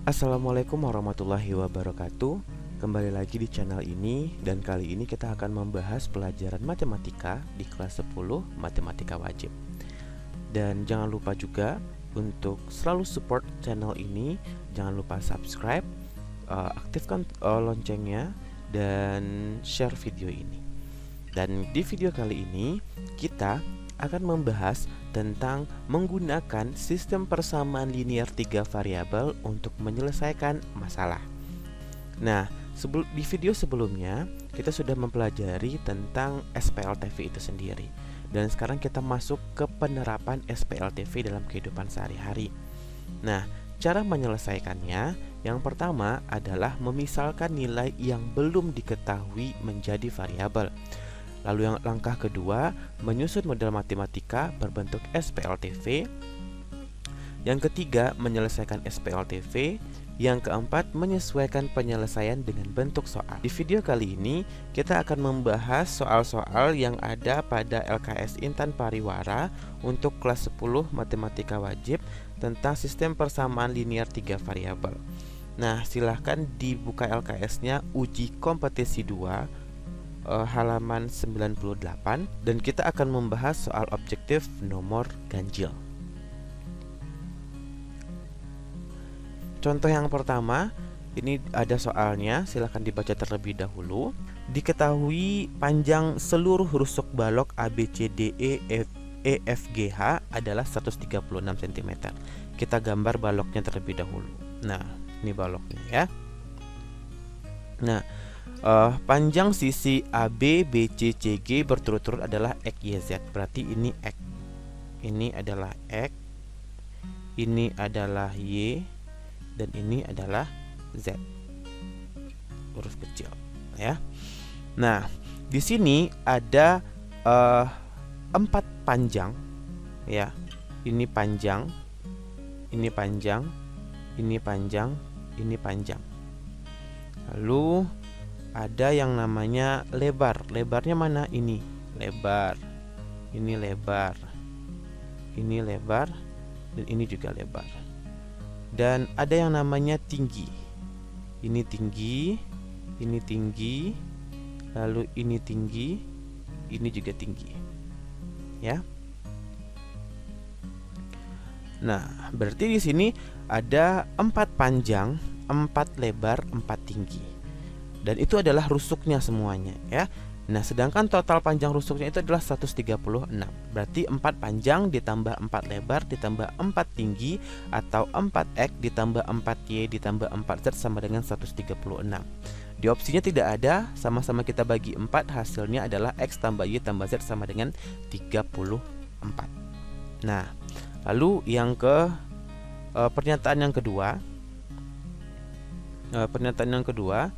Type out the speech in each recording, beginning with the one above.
Assalamualaikum warahmatullahi wabarakatuh. Kembali lagi di channel ini, dan kali ini kita akan membahas pelajaran matematika di kelas 10 matematika wajib. Dan jangan lupa juga untuk selalu support channel ini. Jangan lupa subscribe, aktifkan loncengnya, dan share video ini. Dan di video kali ini kita akan membahas tentang menggunakan sistem persamaan linear 3 variabel untuk menyelesaikan masalah. Nah, di video sebelumnya kita sudah mempelajari tentang SPLTV itu sendiri. Dan sekarang kita masuk ke penerapan SPLTV dalam kehidupan sehari-hari. Nah, cara menyelesaikannya yang pertama adalah memisalkan nilai yang belum diketahui menjadi variabel. Lalu yang langkah kedua, menyusun model matematika berbentuk SPLTV. Yang ketiga, menyelesaikan SPLTV. Yang keempat, menyesuaikan penyelesaian dengan bentuk soal. Di video kali ini, kita akan membahas soal-soal yang ada pada LKS Intan Pariwara untuk kelas 10 matematika wajib tentang sistem persamaan linear 3 variabel. Nah, silahkan dibuka LKS-nya uji kompetisi 2 halaman 98, dan kita akan membahas soal objektif nomor ganjil. Contoh yang pertama, ini ada soalnya, silahkan dibaca terlebih dahulu. Diketahui panjang seluruh rusuk balok ABCDE F G H adalah 136 cm. Kita gambar baloknya terlebih dahulu. Nah, ini baloknya ya. Nah, panjang sisi AB, BC, CG berturut-turut adalah X, Y, Z. Berarti ini X, ini adalah X, ini adalah Y, dan ini adalah Z. Huruf kecil, ya. Nah, di sini ada 4 panjang, ya. Ini panjang, ini panjang, ini panjang, ini panjang. Lalu ada yang namanya lebar. Lebarnya mana? Ini lebar, ini lebar, ini lebar, dan ini juga lebar. Dan ada yang namanya tinggi. Ini tinggi, ini tinggi, lalu ini tinggi, ini juga tinggi, ya. Nah, berarti di sini ada 4 panjang, 4 lebar, 4 tinggi. Dan itu adalah rusuknya semuanya, ya. Nah, sedangkan total panjang rusuknya itu adalah 136. Berarti 4 panjang ditambah 4 lebar ditambah 4 tinggi, atau 4X ditambah 4Y ditambah 4Z sama dengan 136. Di opsinya tidak ada, sama-sama kita bagi 4, hasilnya adalah X tambah Y tambah Z sama dengan 34. Nah, lalu yang ke pernyataan yang kedua. Pernyataan yang kedua,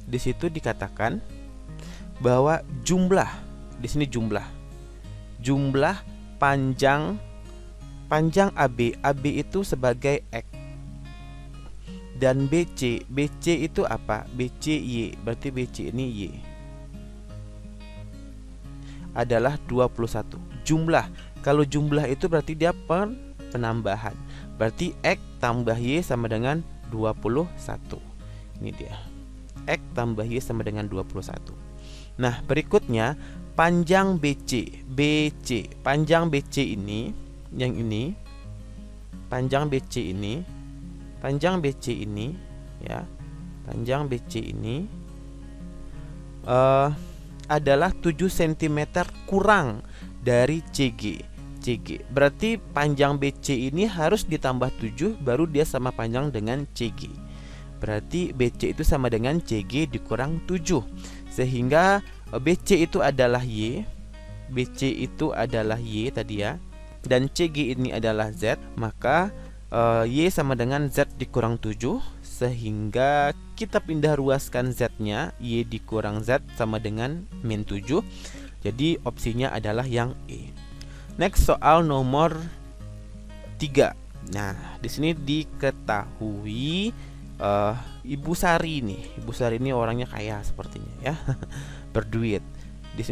di situ dikatakan bahwa jumlah, di sini jumlah panjang AB itu sebagai X, dan BC itu apa? BC Y, berarti BC ini Y adalah 21. Jumlah, kalau jumlah itu berarti dia penambahan, berarti X tambah Y sama dengan 21. Ini dia, X tambah Y sama dengan 21. Nah, berikutnya panjang BC. Panjang BC ini, yang ini, panjang BC ini, ya, panjang BC ini adalah 7 cm kurang dari CG. Berarti panjang BC ini harus ditambah 7 baru dia sama panjang dengan CG. Berarti BC itu sama dengan CG dikurang 7. Sehingga BC itu adalah Y, tadi ya, dan CG ini adalah Z. Maka Y sama dengan Z dikurang 7, sehingga kita pindah ruaskan Z-nya. Y dikurang Z sama dengan min 7. Jadi opsinya adalah yang E. Next, soal nomor 3. Nah, di sini diketahui Ibu Sari ini orangnya kaya sepertinya, ya. Berduit. Di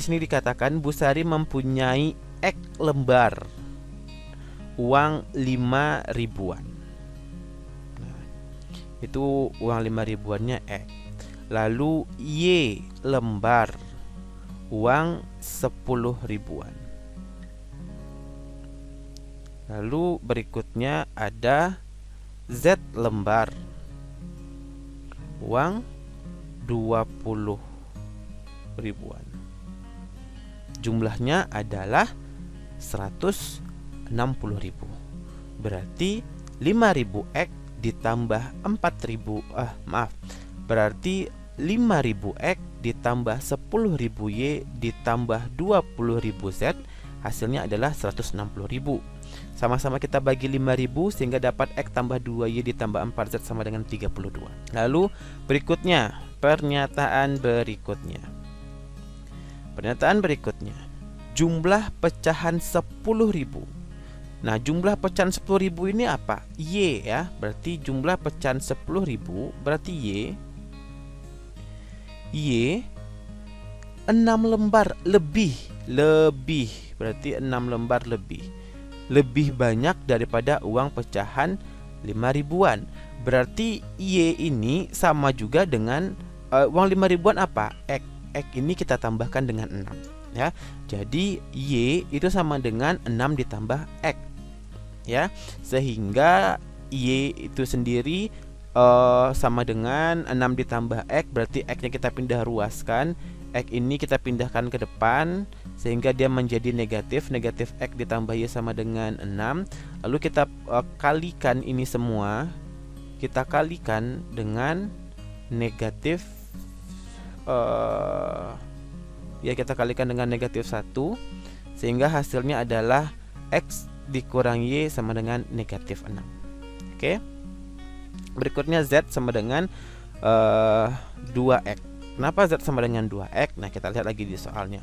sini dikatakan Bu Sari mempunyai X lembar uang 5 ribuan. Itu uang 5 ribuannya X. Lalu Y lembar, uang 10 ribuan. Lalu berikutnya ada Z lembar, uang 20 ribuan. Jumlahnya adalah 160 ribu. Berarti 5.000 X ditambah 4.000, berarti 5.000 X ditambah 10.000 Y ditambah 20.000 Z, hasilnya adalah 160.000. Sama-sama kita bagi 5.000 sehingga dapat X tambah 2Y ditambah 4Z sama dengan 32. Lalu berikutnya, pernyataan berikutnya. Pernyataan berikutnya, jumlah pecahan 10.000. Nah, jumlah pecahan 10.000 ini apa? Y ya, berarti jumlah pecahan 10.000 berarti Y 6 lembar lebih, berarti 6 lembar lebih banyak daripada uang pecahan 5 ribuan. Berarti Y ini sama juga dengan uang 5 ribuan apa? X. X ini kita tambahkan dengan 6 ya. Jadi Y itu sama dengan 6 ditambah X ya. Sehingga Y itu sendiri sama dengan 6 ditambah X, berarti X-nya kita pindah ruaskan. X ini kita pindahkan ke depan sehingga dia menjadi negatif. Negatif X ditambah Y sama dengan 6. Lalu kita kalikan ini semua. Kita kalikan dengan negatif kita kalikan dengan negatif 1, sehingga hasilnya adalah X dikurang Y sama dengan negatif 6. Oke. Berikutnya Z sama dengan 2X. Kenapa Z sama dengan 2X? Nah, kita lihat lagi di soalnya.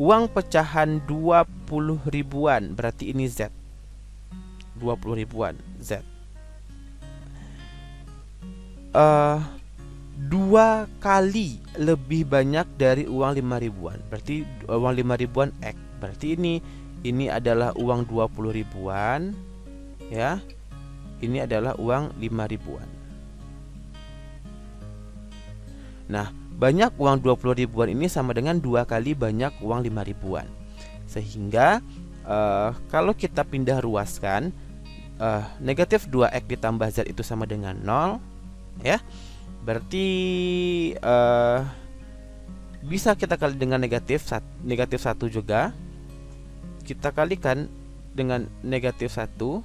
Uang pecahan 20 ribuan, berarti ini Z. 20 ribuan Z. 2 kali lebih banyak dari uang 5 ribuan. Berarti uang 5 ribuan X. Berarti ini adalah uang 20 ribuan ya. Ini adalah uang 5 ribuan. Nah, banyak uang 20 ribuan ini sama dengan 2 kali banyak uang 5 ribuan. Sehingga kalau kita pindah ruaskan, negatif 2X ditambah Z itu sama dengan 0 ya. Berarti bisa kita kali dengan negatif 1 juga. Kita kalikan dengan negatif 1,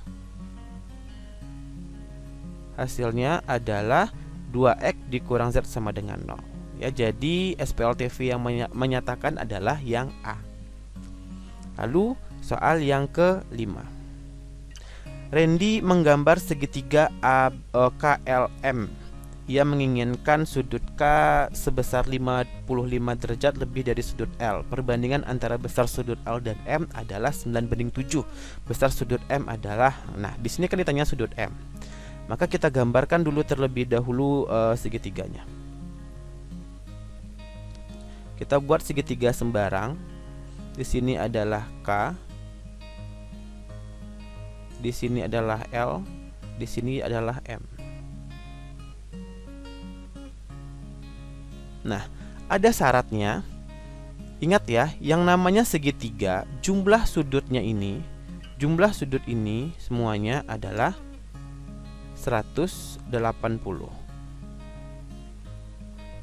hasilnya adalah 2X dikurang Z sama dengan 0 ya. Jadi SPLTV yang menyatakan adalah yang A. Lalu soal yang ke-5. Randy menggambar segitiga KLM. Ia menginginkan sudut K sebesar 55 derajat lebih dari sudut L. Perbandingan antara besar sudut L dan M adalah 9:7. Besar sudut M adalah, nah di sini kan ditanya sudut M. Maka kita gambarkan dulu terlebih dahulu segitiganya. Kita buat segitiga sembarang. Di sini adalah K. Di sini adalah L. Di sini adalah M. Nah, ada syaratnya. Ingat ya, yang namanya segitiga, jumlah sudut ini semuanya adalah 180.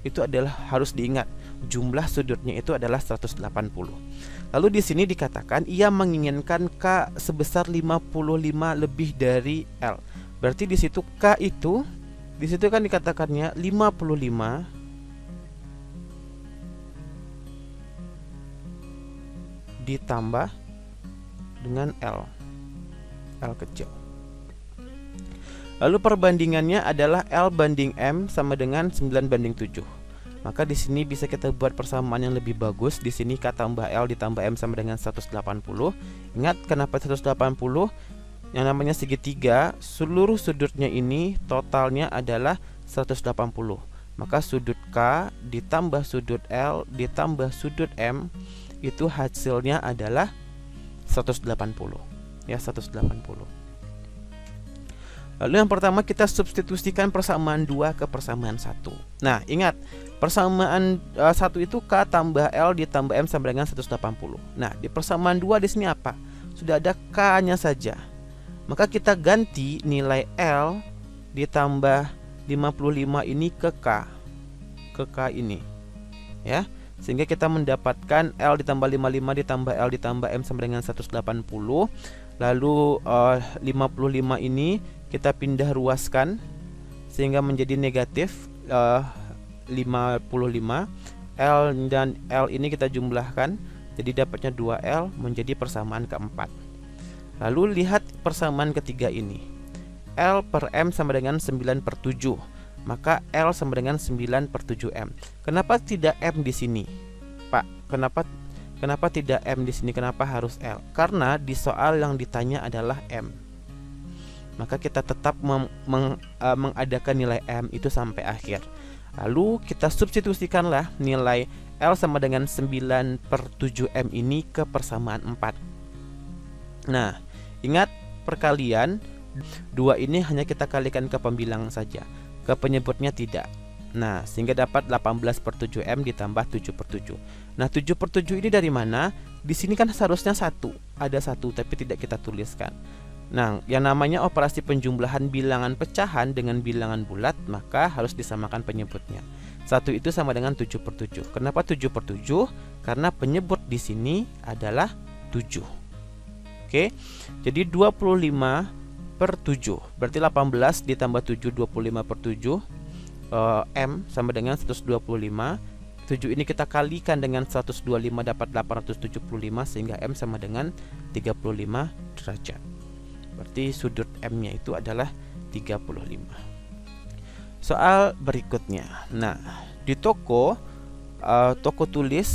Itu adalah harus diingat, jumlah sudutnya itu adalah 180. Lalu di sini dikatakan ia menginginkan K sebesar 55 lebih dari L. Berarti di situ K itu kan dikatakannya 55 ditambah dengan L kecil. Lalu perbandingannya adalah L banding M sama dengan 9:7. Maka di sini bisa kita buat persamaan yang lebih bagus. Di sini K tambah L ditambah M sama dengan 180. Ingat kenapa 180? Yang namanya segitiga, seluruh sudutnya ini totalnya adalah 180. Maka sudut K ditambah sudut L ditambah sudut M itu hasilnya adalah 180 ya, 180. Lalu yang pertama kita substitusikan persamaan 2 ke persamaan 1. Nah, ingat, persamaan 1 itu K tambah L ditambah M sama dengan 180. Nah, di persamaan 2 di sini apa? Sudah ada K-nya saja. Maka kita ganti nilai L ditambah 55 ini ke K. Ke K ini. Ya. Sehingga kita mendapatkan L ditambah 55 ditambah L ditambah M sama dengan 180. Lalu 55 ini kita pindah ruaskan sehingga menjadi negatif 55. L dan L ini kita jumlahkan, jadi dapatnya 2L menjadi persamaan keempat. Lalu lihat persamaan ketiga ini. L per M sama dengan 9/7. Maka L sama dengan 9/7M. Kenapa tidak M di sini, Pak? Kenapa tidak M di sini? Kenapa harus L? Karena di soal yang ditanya adalah M. Maka kita tetap mengadakan nilai M itu sampai akhir. Lalu kita substitusikanlah nilai L sama dengan 9/7M ini ke persamaan 4. Nah, ingat perkalian 2 ini hanya kita kalikan ke pembilang saja, ke penyebutnya tidak. Nah, sehingga dapat 18/7M ditambah 7/7. Nah, 7/7 ini dari mana? Di sini kan seharusnya 1. Ada 1 tapi tidak kita tuliskan. Nah, yang namanya operasi penjumlahan bilangan pecahan dengan bilangan bulat, maka harus disamakan penyebutnya. 1 itu sama dengan 7/7. Kenapa 7/7? Karena penyebut di sini adalah 7. Oke. Jadi 25/7. Berarti 18 ditambah 7, 25/7. M sama dengan 125. 7 ini kita kalikan dengan 125 dapat 875 sehingga M sama dengan 35 derajat. Berarti sudut M-nya itu adalah 35. Soal berikutnya. Nah, di toko tulis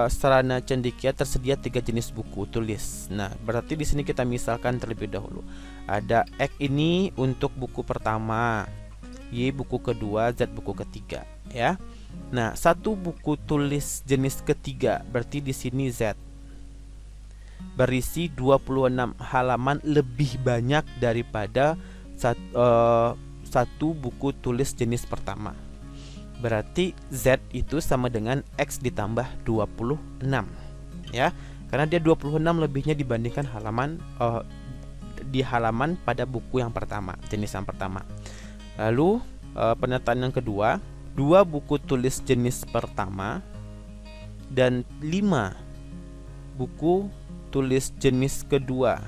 Sarana Cendekia tersedia 3 jenis buku tulis. Nah, berarti di sini kita misalkan terlebih dahulu. Ada X ini untuk buku pertama, Y buku kedua, Z buku ketiga, ya. Nah, 1 buku tulis jenis ketiga berarti di sini Z. Berisi 26 halaman lebih banyak daripada 1 buku tulis jenis pertama. Berarti Z itu sama dengan X ditambah 26, ya. Karena dia 26 lebihnya dibandingkan di halaman pada buku yang pertama, jenis yang pertama. Lalu pernyataan yang kedua, 2 buku tulis jenis pertama dan 5 buku tulis jenis kedua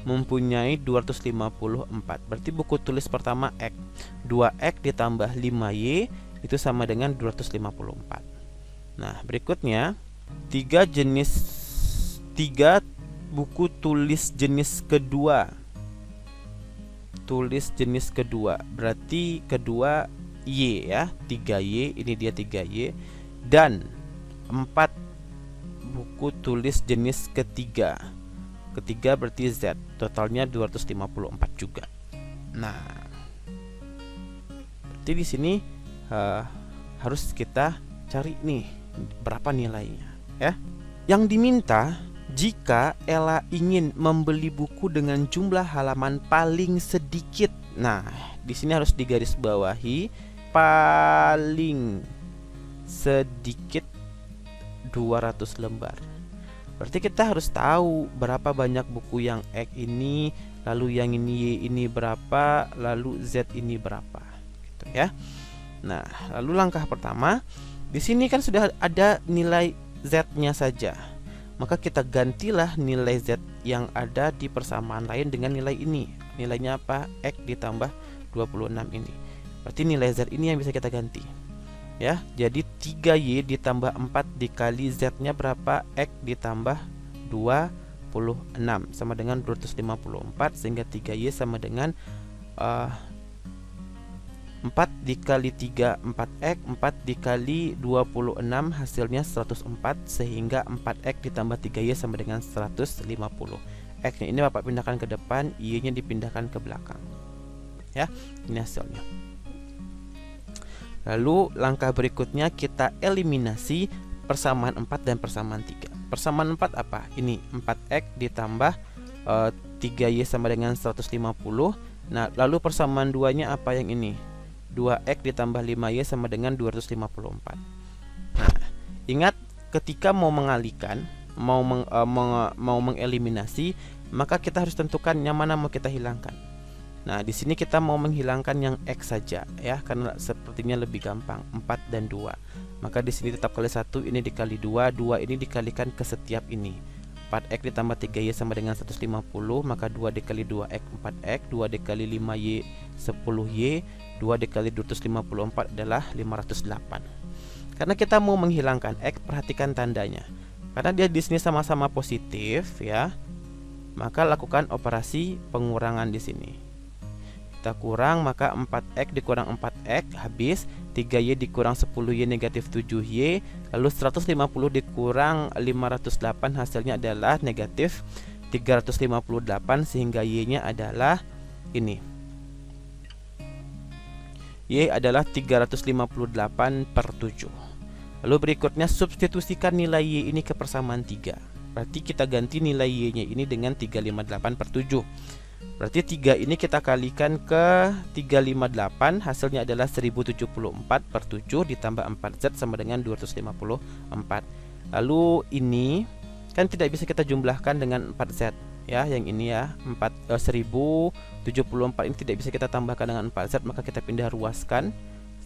mempunyai 254. Berarti buku tulis pertama X, 2X ditambah 5Y itu sama dengan 254. Nah, berikutnya 3 buku tulis jenis kedua. Tulis jenis kedua berarti kedua Y, ya, 3Y, ini dia 3Y, dan 4 buku tulis jenis ketiga. Ketiga berarti Z, totalnya 254 juga. Nah, berarti di sini harus kita cari nih berapa nilainya, ya. Yang diminta, jika Ella ingin membeli buku dengan jumlah halaman paling sedikit. Nah, di sini harus digarisbawahi paling sedikit 200 lembar. Berarti kita harus tahu berapa banyak buku yang X ini, lalu yang ini Y ini berapa, lalu Z ini berapa, gitu ya. Nah, lalu langkah pertama, di sini kan sudah ada nilai Z-nya saja. Maka kita gantilah nilai Z yang ada di persamaan lain dengan nilai ini. Nilainya apa? X ditambah 26 ini. Berarti nilai Z ini yang bisa kita ganti. Ya, jadi 3Y ditambah 4 dikali Z-nya berapa? X ditambah 26 sama dengan 254, sehingga 3Y sama dengan 4 dikali 3 4X, 4 dikali 26 hasilnya 104, sehingga 4X ditambah 3Y sama dengan 150. X-nya ini Bapak pindahkan ke depan, Y-nya dipindahkan ke belakang. Ya, ini hasilnya. Lalu langkah berikutnya kita eliminasi persamaan 4 dan persamaan 3. Persamaan 4 apa? Ini 4X ditambah 3Y sama dengan 150. Nah, lalu persamaan 2-nya apa yang ini? 2x ditambah 5y sama dengan 254. Nah, ingat ketika mau mengalihkan, mau mengeliminasi, maka kita harus tentukan yang mana mau kita hilangkan. Nah, di sini kita mau menghilangkan yang x saja ya, karena sepertinya lebih gampang, 4 dan 2. Maka di sini tetap kali 1, ini dikali 2, 2 ini dikalikan ke setiap ini. 4x ditambah 3y sama dengan 150, maka 2 dikali 2x 4x, 2 dikali 5y 10y, 2 dikali 254 adalah 508. Karena kita mau menghilangkan x, perhatikan tandanya. Karena dia di sini sama-sama positif ya, maka lakukan operasi pengurangan di sini. Kita kurang, maka 4x dikurang 4x habis, 3y dikurang 10y negatif 7y, lalu 150 dikurang 508 hasilnya adalah negatif 358, sehingga y nya adalah ini, y adalah 358/7. Lalu berikutnya substitusikan nilai y ini ke persamaan 3. Berarti kita ganti nilai y nya ini dengan 358/7. Berarti 3 ini kita kalikan ke 358, hasilnya adalah 1074/7 ditambah 4z sama dengan 254. Lalu ini kan tidak bisa kita jumlahkan dengan 4z ya, yang ini ya, 1074 ini tidak bisa kita tambahkan dengan 4z, maka kita pindah ruaskan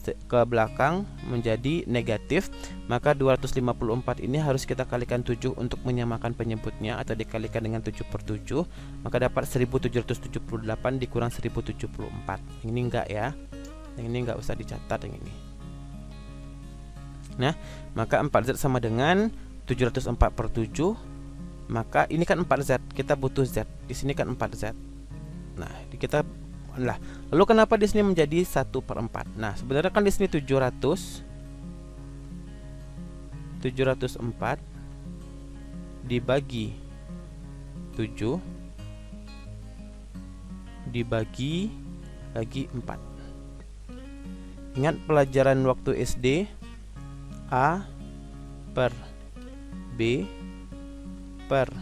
ke belakang menjadi negatif, maka 254 ini harus kita kalikan 7 untuk menyamakan penyebutnya, atau dikalikan dengan 7/7, maka dapat 1778 dikurang 1074. Ini enggak ya, yang ini enggak usah dicatat yang ini. Nah, maka 4z sama dengan 704/7, maka ini kan 4z, kita butuh z, di sini kan 4z. Nah, kita lalu kenapa di sini menjadi 1/4? Nah, sebenarnya kan di sini 704 dibagi 7 dibagi 4. Ingat pelajaran waktu SD, A per B per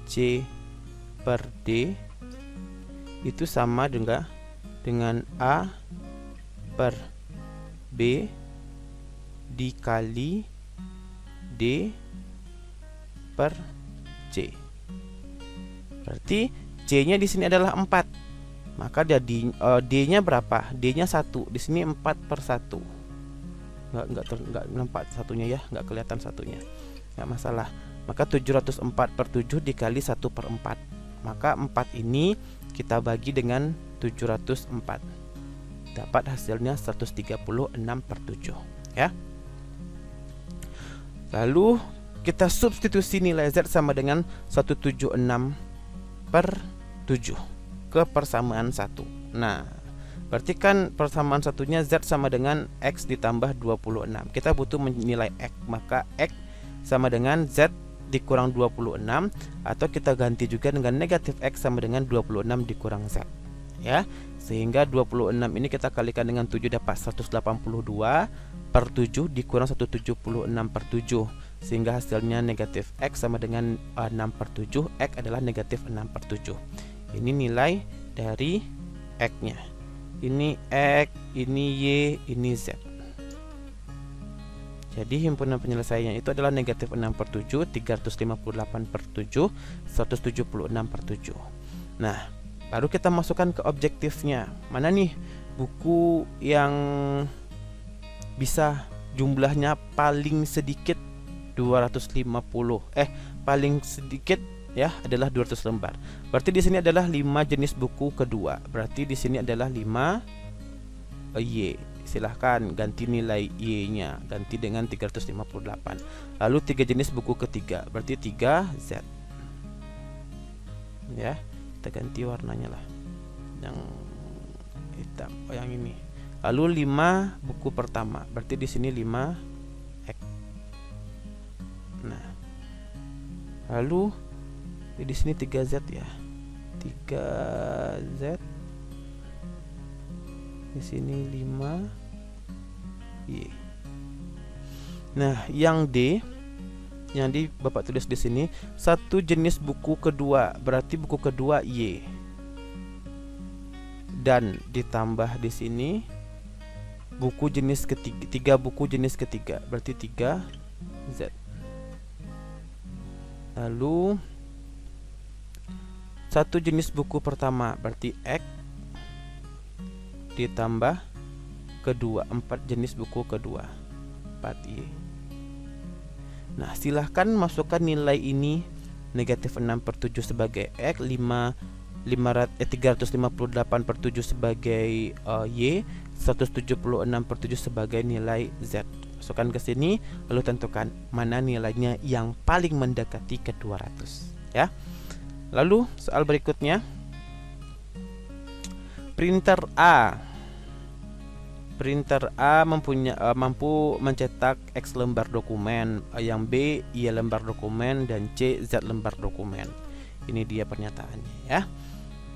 C per D itu sama dengan A per B dikali D per C. Berarti C nya di sini adalah 4. Maka jadi D nya berapa? D nya 1. Di sini 4/1. Enggak nampak satunya ya, enggak kelihatan satunya. Enggak masalah. Maka 704/7 dikali 1/4. Maka 4 ini kita bagi dengan 704, dapat hasilnya 136/7 ya. Lalu kita substitusi nilai z sama dengan 176/7 ke persamaan 1. Nah, berarti kan persamaan satunya z sama dengan x ditambah 26. Kita butuh menilai x, maka x sama dengan z dikurang 26, atau kita ganti juga dengan negatif x sama dengan 26 dikurang z ya, sehingga 26 ini kita kalikan dengan 7 dapat 182/7 dikurang 176/7, sehingga hasilnya negatif x sama dengan 6/7. X adalah negatif 6/7. Ini nilai dari x nya, ini x, ini y, ini z. Jadi himpunan penyelesaiannya itu adalah negatif 6/7, 358/7, 176/7. Nah, baru kita masukkan ke objektifnya. Mana nih buku yang bisa jumlahnya paling sedikit 250? Paling sedikit ya adalah 200 lembar. Berarti di sini adalah 5 jenis buku kedua. Berarti di sini adalah 5 Y. Silahkan ganti nilai Y nya, ganti dengan 358. Lalu 3 jenis buku ketiga, berarti 3 Z ya. Kita ganti warnanya lah, yang hitam, yang ini. Lalu 5 buku pertama, berarti di sini 5 X. Nah, lalu di sini 3 Z ya, 3 Z. Di sini 5 Y. Nah, yang D, yang di Bapak tulis di sini, satu jenis buku kedua, berarti buku kedua Y. dan ditambah di sini buku jenis ketiga, 3 buku jenis ketiga, berarti 3Z. Lalu satu jenis buku pertama, berarti X ditambah kedua, 4 jenis buku kedua, 4Y. Nah, silahkan masukkan nilai ini negatif 6/7 sebagai X, 358/7 sebagai Y, 176/7 sebagai nilai Z. Masukkan ke sini, lalu tentukan mana nilainya yang paling mendekati ke 200 ya. Lalu soal berikutnya, printer A mampu mencetak X lembar dokumen, yang B Y lembar dokumen, dan C Z lembar dokumen. Ini dia pernyataannya ya.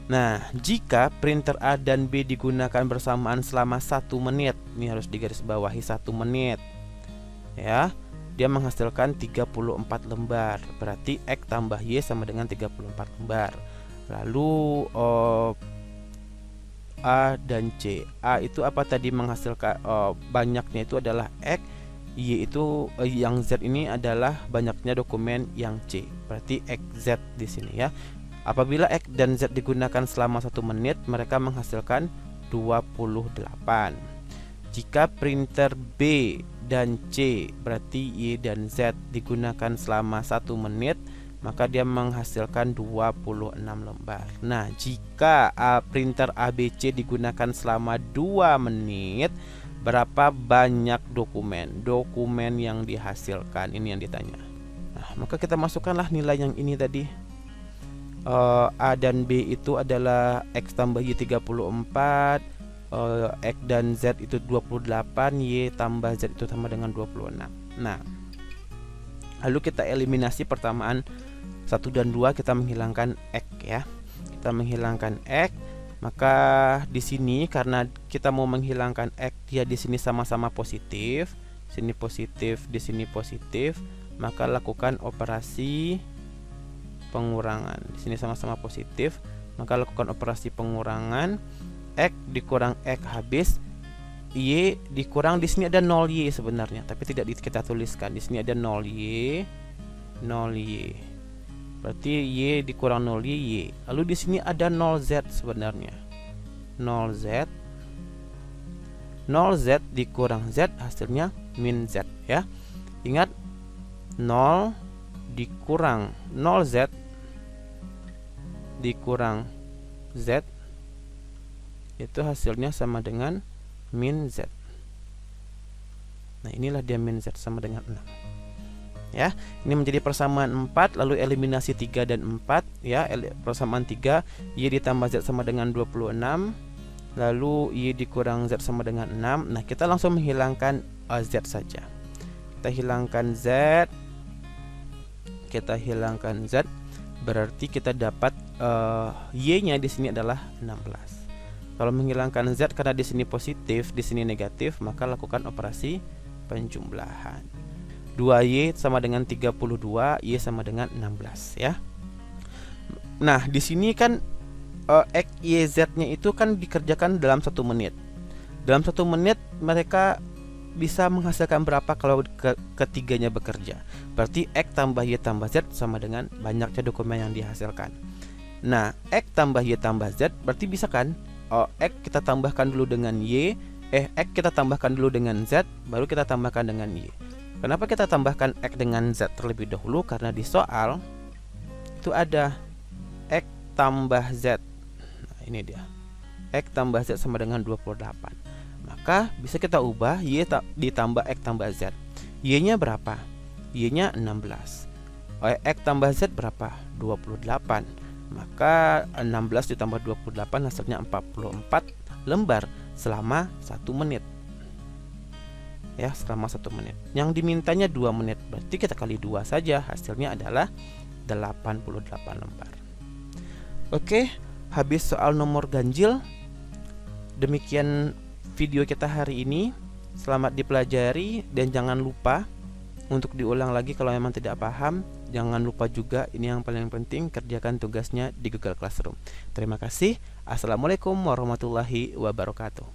Nah, jika printer A dan B digunakan bersamaan selama 1 menit, ini harus digarisbawahi 1 menit ya, dia menghasilkan 34 lembar. Berarti X tambah Y sama dengan 34 lembar. Lalu A dan C. A itu apa tadi menghasilkan banyaknya itu adalah X, Y itu yang Z ini adalah banyaknya dokumen yang C. Berarti XZ di sini ya. Apabila X dan Z digunakan selama 1 menit, mereka menghasilkan 28. Jika printer B dan C, berarti Y dan Z digunakan selama 1 menit, maka dia menghasilkan 26 lembar. Nah, jika printer ABC digunakan selama 2 menit, berapa banyak dokumen yang dihasilkan? Ini yang ditanya. Nah, maka kita masukkanlah nilai yang ini tadi. A dan B itu adalah X tambah Y 34, X dan Z itu 28, Y tambah Z itu sama dengan 26. Nah, lalu kita eliminasi persamaan 1 dan 2, kita menghilangkan X ya. Kita menghilangkan X, maka di sini karena kita mau menghilangkan X, dia di sini sama-sama positif, sini positif, di sini positif, maka lakukan operasi pengurangan. Di sini sama-sama positif, maka lakukan operasi pengurangan. X dikurang X habis, Y dikurang, di sini ada 0Y sebenarnya, tapi tidak kita tuliskan. Di sini ada 0Y, 0Y. Berarti Y dikurang 0Y, Y. Lalu di sini ada 0Z sebenarnya. 0Z. 0Z dikurang Z hasilnya min Z ya. Ingat, 0 dikurang 0Z dikurang Z itu hasilnya sama dengan min Z. Nah, inilah dia min Z sama dengan 6 ya. Ini menjadi persamaan 4, lalu eliminasi 3 dan 4 ya. Persamaan 3, Y ditambah Z sama dengan 26, lalu Y dikurang Z sama dengan 6. Nah, kita langsung menghilangkan Z saja. Kita hilangkan Z, kita hilangkan Z, berarti kita dapat Y-nya di sini adalah 16. Kalau menghilangkan Z karena di sini positif, di sini negatif, maka lakukan operasi penjumlahan. 2Y sama dengan 32, Y sama dengan 16 ya. Nah, di sini kan X, Y, Z-nya itu kan dikerjakan dalam 1 menit. Dalam 1 menit mereka bisa menghasilkan berapa kalau ketiganya bekerja? Berarti X tambah Y tambah Z sama dengan banyaknya dokumen yang dihasilkan. Nah, X tambah Y tambah Z berarti bisa kan? X kita tambahkan dulu dengan Y, X kita tambahkan dulu dengan Z, baru kita tambahkan dengan Y. Kenapa kita tambahkan X dengan Z terlebih dahulu? Karena di soal itu ada X tambah Z. Nah, ini dia. X tambah Z sama dengan 28. Maka bisa kita ubah Y ditambah X tambah Z. Y-nya berapa? Y-nya 16. X tambah Z berapa? 28. Maka 16 ditambah 28 hasilnya 44 lembar selama 1 menit. Ya, selama 1 menit. Yang dimintanya 2 menit. Berarti kita kali 2 saja, hasilnya adalah 88 lembar. Oke, habis soal nomor ganjil. Demikian video kita hari ini. Selamat dipelajari dan jangan lupa untuk diulang lagi kalau memang tidak paham. Jangan lupa juga, ini yang paling penting, kerjakan tugasnya di Google Classroom. Terima kasih. Assalamualaikum warahmatullahi wabarakatuh.